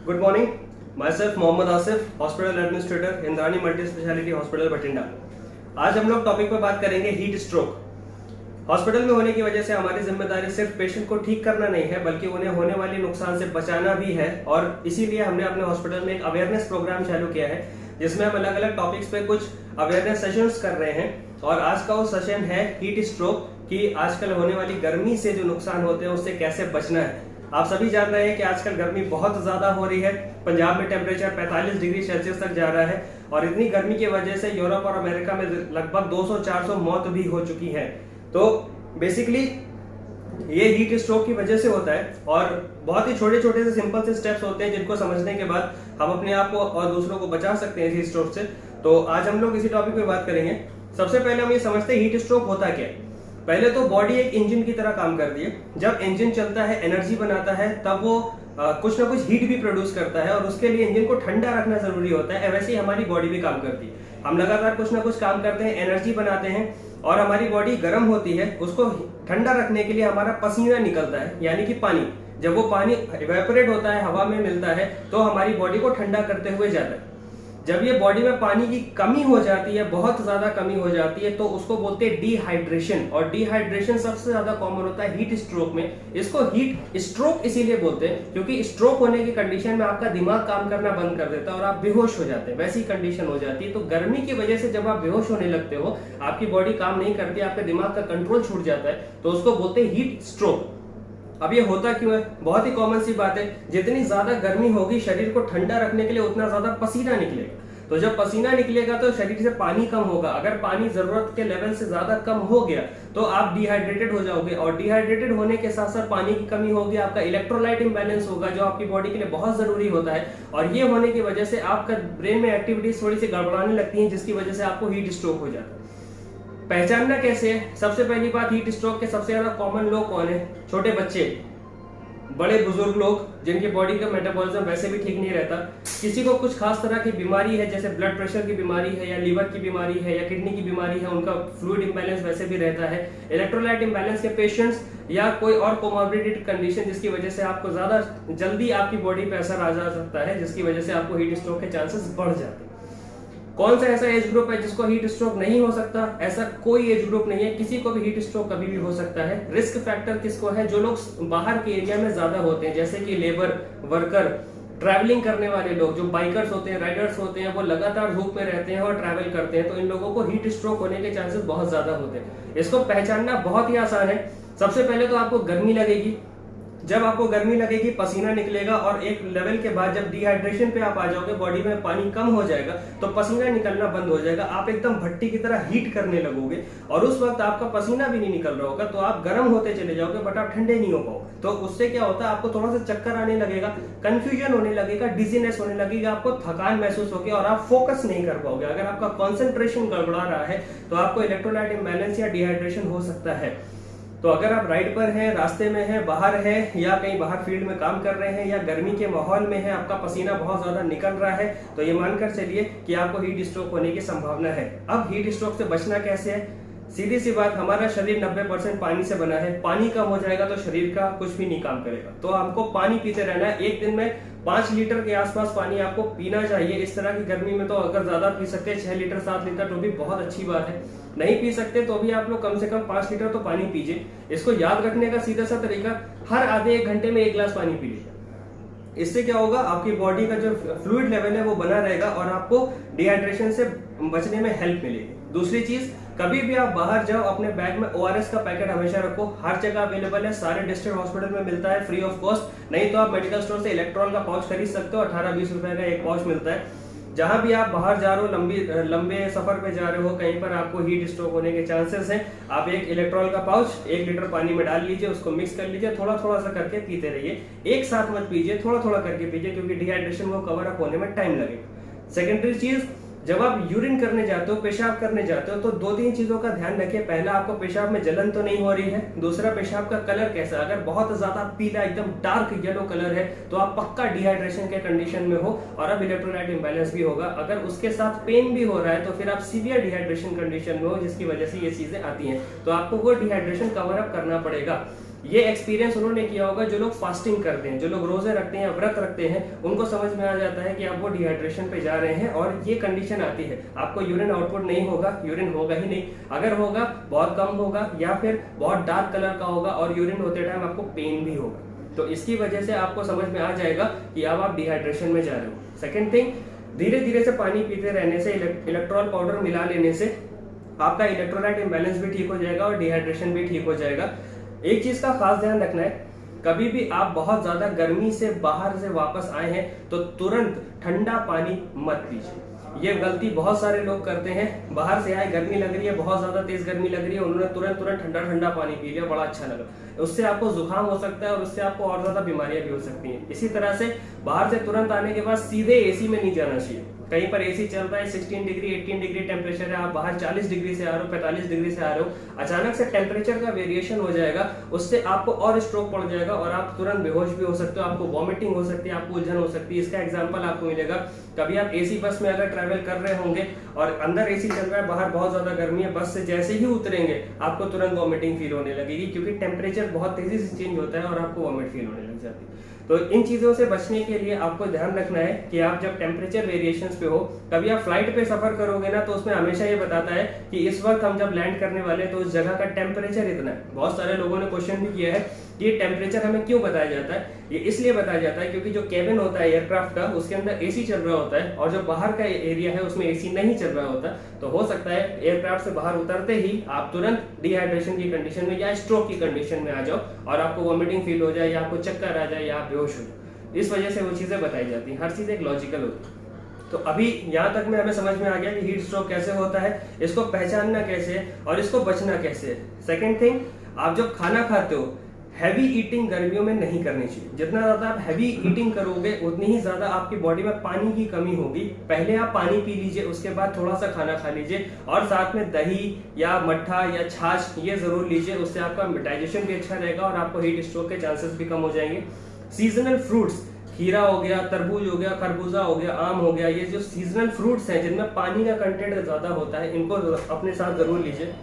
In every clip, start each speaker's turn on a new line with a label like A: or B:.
A: Good morning. Myself Mohammad Asif, hospital administrator Indrani multi specialty hospital Bathinda. आज हम लोग टॉपिक पर बात करेंगे हीट स्ट्रोक। हॉस्पिटल में होने की वजह से हमारी जिम्मेदारी सिर्फ पेशेंट को ठीक करना नहीं है, बल्कि उन्हें होने वाले नुकसान से बचाना भी है। और इसीलिए हमने अपने हॉस्पिटल में एक अवेयरनेस प्रोग्राम चालू किया है, जिसमें हम अलग अलग टॉपिक्स पे कुछ अवेयरनेस सेशंस कर रहे हैं। और आज का वो सेशन है हीट स्ट्रोक, कि आजकल होने वाली गर्मी से जो नुकसान होते हैं उससे कैसे बचना है। आप सभी जान रहे हैं कि आजकल गर्मी बहुत ज्यादा हो रही है। पंजाब में टेम्परेचर 45 डिग्री सेल्सियस तक जा रहा है, और इतनी गर्मी की वजह से यूरोप और अमेरिका में लगभग 200-400 मौत भी हो चुकी है। तो बेसिकली ये हीट स्ट्रोक की वजह से होता है, और बहुत ही छोटे छोटे से सिंपल से स्टेप्स होते हैं जिनको समझने के बाद हम अपने आप को और दूसरों को बचा सकते हैं हीट स्ट्रोक से। तो आज हम लोग इसी टॉपिक पे बात करेंगे। सबसे पहले हम ये समझते हैं हीट स्ट्रोक होता क्या है। पहले तो बॉडी एक इंजन की तरह काम करती है। जब इंजन चलता है, एनर्जी बनाता है, तब वो कुछ ना कुछ हीट भी प्रोड्यूस करता है, और उसके लिए इंजन को ठंडा रखना जरूरी होता है। वैसे ही हमारी बॉडी भी काम करती है। हम लगातार कुछ ना कुछ काम करते हैं, एनर्जी बनाते हैं, और हमारी बॉडी गर्म होती है। उसको ठंडा रखने के लिए हमारा पसीना निकलता है, यानी कि पानी। जब वो पानी इवेपोरेट होता है, हवा में मिलता है, तो हमारी बॉडी को ठंडा करते हुए जाता है। जब ये बॉडी में पानी की कमी हो जाती है, बहुत ज्यादा कमी हो जाती है, तो उसको बोलते हैं डिहाइड्रेशन। और डिहाइड्रेशन सबसे ज्यादा कॉमन होता है हीट स्ट्रोक में। इसको हीट स्ट्रोक इसीलिए बोलते हैं क्योंकि स्ट्रोक होने की कंडीशन में आपका दिमाग काम करना बंद कर देता है और आप बेहोश हो जाते हैं। वैसी कंडीशन हो जाती है। तो गर्मी की वजह से जब आप बेहोश होने लगते हो, आपकी बॉडी काम नहीं करती, आपके दिमाग का कंट्रोल छूट जाता है, तो उसको बोलते हैं हीट स्ट्रोक। अब ये होता क्यों है? बहुत ही कॉमन सी बात है। जितनी ज्यादा गर्मी होगी, शरीर को ठंडा रखने के लिए उतना ज्यादा पसीना निकलेगा। तो जब पसीना निकलेगा तो शरीर से पानी कम होगा। अगर पानी जरूरत के लेवल से ज्यादा कम हो गया तो आप डिहाइड्रेटेड हो जाओगे, और डिहाइड्रेटेड होने के साथ साथ पानी की कमी होगी, आपका इलेक्ट्रोलाइट इंबैलेंस होगा, जो आपकी बॉडी के लिए बहुत जरूरी होता है। और ये होने की वजह से आपका ब्रेन में एक्टिविटीज थोड़ी सी गड़बड़ाने लगती हैं, जिसकी वजह से आपको हीट स्ट्रोक हो जाता है। पहचानना कैसे है? सबसे पहली बात, हीट स्ट्रोक के सबसे ज्यादा कॉमन लोग कौन है? छोटे बच्चे, बड़े बुजुर्ग लोग जिनकी बॉडी का मेटाबॉलिज्म वैसे भी ठीक नहीं रहता, किसी को कुछ खास तरह की बीमारी है, जैसे ब्लड प्रेशर की बीमारी है, या लीवर की बीमारी है, या किडनी की बीमारी है, उनका फ्लूइड इंबैलेंस वैसे भी रहता है, इलेक्ट्रोलाइट इंबैलेंस के पेशेंट्स, या कोई और कोमॉर्बिडिटी कंडीशन जिसकी वजह से आपको ज्यादा जल्दी आपकी बॉडी पे असर आ जा सकता है, जिसकी वजह से आपको हीट स्ट्रोक के चांसेस बढ़ जाते हैं। कौन सा ऐसा एज ग्रुप है जिसको हीट स्ट्रोक नहीं हो सकता? ऐसा कोई एज ग्रुप नहीं है, किसी को भी हीट स्ट्रोक कभी भी हो सकता है। रिस्क फैक्टर किसको है? जो लोग बाहर के एरिया में ज्यादा होते हैं, जैसे कि लेबर वर्कर, ट्रैवलिंग करने वाले लोग, जो बाइकर्स होते हैं, राइडर्स होते हैं, वो लगातार धूप में रहते हैं और ट्रैवल करते हैं, तो इन लोगों को हीट स्ट्रोक होने के चांसेस बहुत ज्यादा होते हैं। इसको पहचानना बहुत ही आसान है। सबसे पहले तो आपको गर्मी लगेगी। जब आपको गर्मी लगेगी, पसीना निकलेगा, और एक लेवल के बाद जब डिहाइड्रेशन पे आप आ जाओगे, बॉडी में पानी कम हो जाएगा, तो पसीना निकलना बंद हो जाएगा। आप एकदम भट्टी की तरह हीट करने लगोगे, और उस वक्त आपका पसीना भी नहीं निकल रहा होगा, तो आप गर्म होते चले जाओगे, बट आप ठंडे नहीं हो पाओगे। तो उससे क्या होता है? आपको थोड़ा सा चक्कर आने लगेगा, कंफ्यूजन होने लगेगा, डिजीनेस होने लगेगा, आपको थकान महसूस होगी, और आप फोकस नहीं कर पाओगे। अगर आपका कॉन्सेंट्रेशन गड़बड़ा रहा है तो आपको इलेक्ट्रोलाइट इंबैलेंस या डिहाइड्रेशन हो सकता है। तो अगर आप राइड पर हैं, रास्ते में हैं, बाहर हैं, या कहीं बाहर फील्ड में काम कर रहे हैं, या गर्मी के माहौल में हैं, आपका पसीना बहुत ज्यादा निकल रहा है, तो ये मानकर चलिए कि आपको हीट स्ट्रोक होने की संभावना है। अब हीट स्ट्रोक से बचना कैसे है? सीधी सी बात, हमारा शरीर 90% पानी से बना है। पानी कम हो जाएगा तो शरीर का कुछ भी नहीं काम करेगा। तो हमको पानी पीते रहना है। एक दिन में 5 लीटर के आसपास पानी आपको पीना चाहिए। इस तरह की गर्मी में तो अगर ज्यादा पी सकते हैं, 6 लीटर 7 लीटर, तो भी बहुत अच्छी बात है। नहीं पी सकते तो भी आप लोग कम से कम 5 लीटर तो पानी पीजिए। इसको याद रखने का सीधा सा तरीका, हर आधे 1 घंटे में 1 गिलास पानी पी लीजिए। इससे क्या होगा? आपकी बॉडी का जो फ्लूइड लेवल है वो बना रहेगा, और आपको डिहाइड्रेशन से बचने में हेल्प मिलेगी। दूसरी चीज, कभी भी आप बाहर जाओ, अपने बैग में ORS का पैकेट हमेशा रखो। हर जगह अवेलेबल है, सारे डिस्ट्रिक्ट हॉस्पिटल में मिलता है फ्री ऑफ कॉस्ट। नहीं तो आप मेडिकल स्टोर से इलेक्ट्रॉल का पाउच खरीद सकते हो, 18-20 रुपए का एक पाउच मिलता है। जहां भी आप बाहर जा रहे हो, लंबे सफर पे जा रहे हो, कहीं पर आपको हीट स्ट्रोक होने के चांसेस हैं, आप एक इलेक्ट्रॉल का पाउच 1 लीटर पानी में डाल लीजिए, उसको मिक्स कर लीजिए, थोड़ा थोड़ा सा करके पीते रहिए। एक साथ मत पीजिए, थोड़ा थोड़ा करके पीजिए, क्योंकि डिहाइड्रेशन को कवर अप होने में टाइम लगेगा। सेकेंडरी चीज, जब आप यूरिन करने जाते हो, पेशाब करने जाते हो, तो 2-3 चीजों का ध्यान रखिए। पहला, आपको पेशाब में जलन तो नहीं हो रही है। दूसरा, पेशाब का कलर कैसा? अगर बहुत ज्यादा पीला, एकदम डार्क येलो कलर है, तो आप पक्का डिहाइड्रेशन के कंडीशन में हो, और अब इलेक्ट्रोलाइट इंबैलेंस भी होगा। अगर उसके साथ पेन भी हो रहा है, तो फिर आप सीवियर डिहाइड्रेशन कंडीशन में हो, जिसकी वजह से ये चीजें आती हैं। तो आपको वो डिहाइड्रेशन कवर अप करना पड़ेगा। ये एक्सपीरियंस उन्होंने किया होगा जो लोग फास्टिंग करते हैं, जो लोग रोजे रखते हैं या व्रत रखते हैं, उनको समझ में आ जाता है कि आप वो डिहाइड्रेशन पे जा रहे हैं और ये कंडीशन आती है, आपको यूरिन आउटपुट नहीं होगा, यूरिन होगा ही नहीं, अगर होगा बहुत कम होगा या फिर बहुत डार्क कलर का होगा और यूरिन होते टाइम आपको पेन भी होगा। तो इसकी वजह से आपको समझ में आ जाएगा कि अब आप डिहाइड्रेशन में जा रहे हो। सेकेंड थिंग, धीरे धीरे से पानी पीते रहने से, इलेक्ट्रॉल पाउडर मिला लेने से आपका इलेक्ट्रोलाइट इम्बैलेंस भी ठीक हो जाएगा और डिहाइड्रेशन भी ठीक हो जाएगा। एक चीज का खास ध्यान रखना है, कभी भी आप बहुत ज्यादा गर्मी से बाहर से वापस आए हैं तो तुरंत ठंडा पानी मत पीजिए। ये गलती बहुत सारे लोग करते हैं, बाहर से आए, गर्मी लग रही है, बहुत ज्यादा तेज गर्मी लग रही है, उन्होंने तुरंत ठंडा ठंडा पानी पी लिया, बड़ा अच्छा लगा, उससे आपको जुकाम हो सकता है और उससे आपको और ज्यादा बीमारियां भी हो सकती हैं। इसी तरह से बाहर से तुरंत आने के बाद सीधे एसी में नहीं जाना चाहिए। कहीं पर एसी चल रहा है, 16 डिग्री 18 डिग्री टेम्परेचर है, आप बाहर 40 डिग्री से आ रहे हो, 45 डिग्री से आ रहे हो, अचानक से टेम्परेचर का वेरिएशन हो जाएगा, उससे आपको और स्ट्रोक पड़ जाएगा और आप तुरंत बेहोश भी हो सकते हो, आपको वॉमिटिंग हो सकती है, आपको उलझन हो सकती है। इसका एग्जांपल आपको मिलेगा, कभी आप एसी बस में अगर ट्रैवल कर रहे होंगे और अंदर एसी चल रहा है, बाहर बहुत ज्यादा गर्मी है, बस से जैसे ही उतरेंगे आपको तुरंत वॉमिटिंग फील होने लगेगी, क्योंकि टेम्परेचर बहुत तेजी से चेंज होता है और आपको वॉमिट फील होने लग जाती है। तो इन चीजों से बचने के लिए आपको ध्यान रखना है कि आप जब टेम्परेचर वेरिएशंस पे हो, कभी आप फ्लाइट पे सफर करोगे ना, तो उसमें हमेशा ये बताता है कि इस वक्त हम जब लैंड करने वाले तो उस जगह का टेम्परेचर इतना है। बहुत सारे लोगों ने क्वेश्चन भी किया है कि ये टेम्परेचर हमें क्यों बताया जाता है। ये इसलिए बताया जाता है क्योंकि जो केबिन होता है एयरक्राफ्ट का, उसके अंदर एसी चल रहा होता है और जो बाहर का एरिया है उसमें एसी नहीं चल रहा होता। तो हो सकता है एयरक्राफ्ट से बाहर उतरते ही आप तुरंत डिहाइड्रेशन की कंडीशन में या स्ट्रोक की कंडीशन में आ जाओ और आपको वॉमिटिंग फील हो जाए या आपको चक्कर आ जाए या आप बेहोश हो जाए। इस वजह से वो चीजें बताई जाती हैं, हर चीज एक लॉजिकल होती है। तो अभी यहाँ तक में हमें समझ में आ गया कि हीट स्ट्रोक कैसे होता है, इसको पहचानना कैसे है और इसको बचना कैसे है। सेकेंड थिंग, आप जब खाना खाते हो, हैवी ईटिंग गर्मियों में नहीं करनी चाहिए। जितना ज्यादा आप हैवी ईटिंग करोगे उतनी ही ज्यादा आपकी बॉडी में पानी की कमी होगी। पहले आप पानी पी लीजिए, उसके बाद थोड़ा सा खाना खा लीजिए और साथ में दही या मट्ठा या छाछ ये जरूर लीजिए, उससे आपका डाइजेशन भी अच्छा रहेगा और आपको हीट स्ट्रोक के चांसेस भी कम हो जाएंगे। सीजनल फ्रूट्स, खीरा हो गया, तरबूज हो गया, खरबूजा हो गया, आम हो गया, ये जो सीजनल फ्रूट्स हैं जिनमें पानी का कंटेंट ज्यादा होता है, इनको अपने साथ जरूर लीजिए।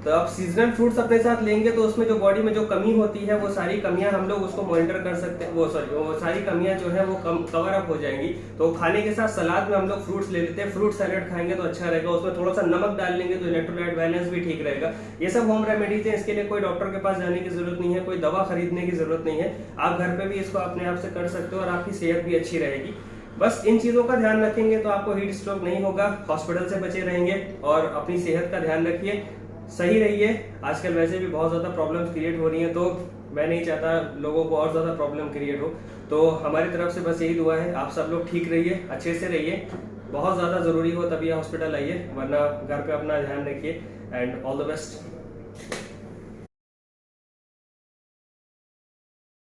A: तो आप सीजनल फ्रूट्स अपने साथ लेंगे तो उसमें जो बॉडी में जो कमी होती है वो सारी कमियां हम लोग उसको मॉनिटर कर सकते हैं, वो सारी कमियां जो है वो कवर अप हो जाएंगी। तो खाने के साथ सलाद में हम लोग फ्रूट्स ले लेते हैं, फ्रूट सैलेड खाएंगे तो अच्छा रहेगा, उसमें थोड़ा सा नमक डाल लेंगे तो इलेक्ट्रोलाइट बैलेंस भी ठीक रहेगा। ये सब होम रेमेडीज है, इसके लिए कोई डॉक्टर के पास जाने की जरूरत नहीं है, कोई दवा खरीदने की जरूरत नहीं है, आप घर पे भी इसको अपने आप से कर सकते हो और आपकी सेहत भी अच्छी रहेगी। बस इन चीजों का ध्यान रखेंगे तो आपको हीट स्ट्रोक नहीं होगा, हॉस्पिटल से बचे रहेंगे और अपनी सेहत का ध्यान रखिए, सही रहिए। आजकल वैसे भी बहुत ज्यादा प्रॉब्लम्स क्रिएट हो रही हैं, तो मैं नहीं चाहता लोगों को और ज्यादा प्रॉब्लम क्रिएट हो। तो हमारी तरफ से बस यही दुआ है, आप सब लोग ठीक रहिए, अच्छे से रहिए, बहुत ज्यादा जरूरी हो तभी हॉस्पिटल आइए, वरना घर पे अपना ध्यान रखिए। And all the best.